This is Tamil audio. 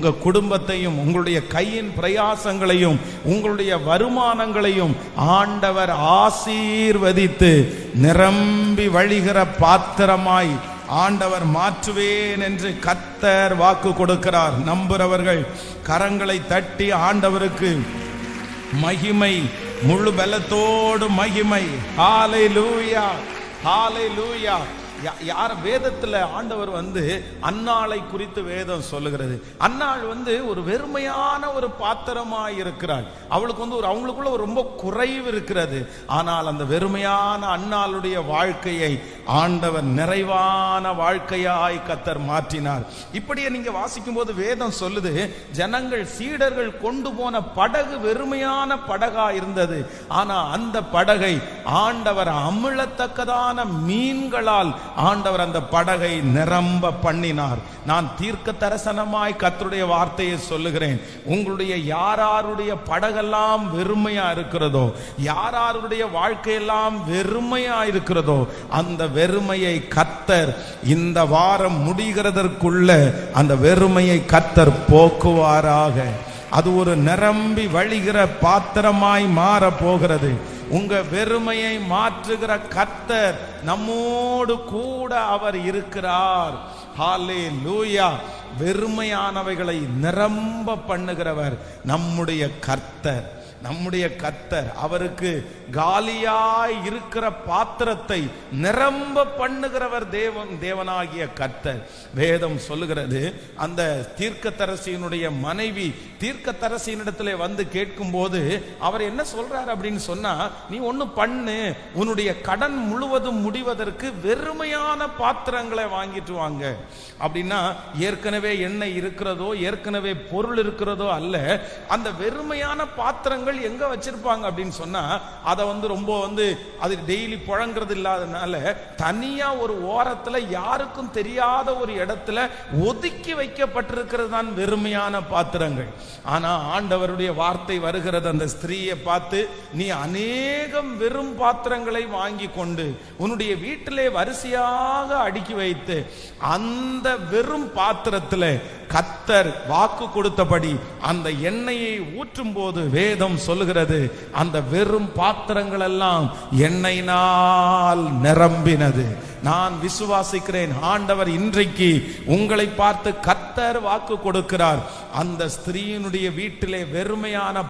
உங்க குடும்பத்தையும் உங்களுடைய கையின் பிரயாசங்களையும் உங்களுடைய வருமானங்களையும் ஆண்டவர் ஆசீர்வதித்து நிரம்பி வழிகிற பாத்திரமாய் ஆண்டவர் மாற்றுவேன் என்று கர்த்தர் வாக்கு கொடுக்கிறார். நம்புறவர்கள் கரங்களை தட்டி ஆண்டவருக்கு மகிமை, முழு பலத்தோடு மகிமை. ஹல்லேலூயா, ஹல்லேலூயா. யார் வேதத்துல ஆண்டவர் அன்னாளை குறித்து வேதம் சொல்லுகிறது. அன்னாள் ஒரு வெறுமையான ஒரு பாத்திரமாய் இருக்கிறாள். அவங்களுக்குள்ள ரொம்ப குறைவு இருக்கிறது. ஆனால் அந்த வெறுமையான அன்னாளுடைய வாழ்க்கையை ஆண்டவர் நிறைவான வாழ்க்கையாய் கர்த்தர் மாற்றினார். இப்படியே நீங்க வாசிக்கும் போது வேதம் சொல்லுது, ஜனங்கள் சீடர்கள் கொண்டு போன படகு வெறுமையான படகா இருந்தது. ஆனா அந்த படகை ஆண்டவர் அமிழத்தக்கதான மீன்களால் ஆண்டவர் அந்த படகை நிரம்ப பண்ணினார். நான் தீர்க்க தரிசனமாய் கர்த்தருடைய வார்த்தையை சொல்லுகிறேன். உங்களுடைய யாருடைய படகெல்லாம் வெறுமையா இருக்கிறதோ, யாருடைய வாழ்க்கையெல்லாம் வெறுமையா இருக்கிறதோ, அந்த வெறுமையை கர்த்தர் இந்த வாரம் முடிகிறதற்குள்ள அந்த வெறுமையை கர்த்தர் போக்குவாராக. அது ஒரு நிரம்பி வழிகிற பாத்திரமாய் மாற போகிறது. உங்க வெறுமையை மாற்றுகிற கர்த்தர் நம்மோடு கூட அவர் இருக்கிறார். ஹல்லேலூயா. வெறுமையானவைகளை நிரம்ப பண்ணுகிறவர் நம்முடைய கர்த்தர். நம்முடைய கர்த்தர் அவருக்கு காலியாய் இருக்கிற பாத்திரத்தை நிரம்ப பண்ணுகிறவர் தேவனாகிய கர்த்தர். வேதம் சொல்லுகிறது, அந்த தீர்க்கதரிசியினுடைய மனைவி தீர்க்கதரிசியினிடத்திலே கேட்கும் போது அவர் என்ன சொல்றார் அப்படின்னு சொன்னா, நீ ஒண்ணு பண்ணு, உன்னுடைய கடன் முழுவதும் முடிவதற்கு வெறுமையான பாத்திரங்களை வாங்கிட்டு வாங்க அப்படின்னா, ஏற்கனவே எண்ணெய் இருக்கிறதோ ஏற்கனவே பொருள் இருக்கிறதோ அல்ல, அந்த வெறுமையான பாத்திரங்கள் எங்க வச்சிருப்பாங்க அப்படின்னு சொன்னா, அதை ரொம்ப அது டெய்லி புழங்கிறது இல்லாதனால தனியா ஒரு ஓரத்துல யாருக்கும் தெரியாத ஒரு இடத்துல ஒதுக்கி வைக்கப்பட்டிருக்கிறது தான் வெறுமையான பாத்திரங்கள். ஆனா ஆண்டவருடைய வார்த்தை வருகிறது, அந்த ஸ்திரீயை பார்த்து, நீ அநேகம் வெறும் பாத்திரங்களை வாங்கி கொண்டு உன்னுடைய வீட்டிலே வரிசையாக அடுக்கி வைத்து அந்த வெறும் பாத்திரத்தில் கர்த்தர் வாக்கு கொடுத்தபடி அந்த எண்ணெயை ஊற்றும் போது வேதம் சொல்லுகிறது, அந்த வெறும் பாத்திரங்கள் எல்லாம் எண்ணெயினால் நிரம்பினது. நான் விசுவாசிக்கிறேன், ஆண்டவர் இன்றைக்கு உங்களை பார்த்து கர்த்தர் வாக்கு கொடுக்கிறார். அந்த ஸ்திரீயினுடைய வீட்டிலே வெறுமையான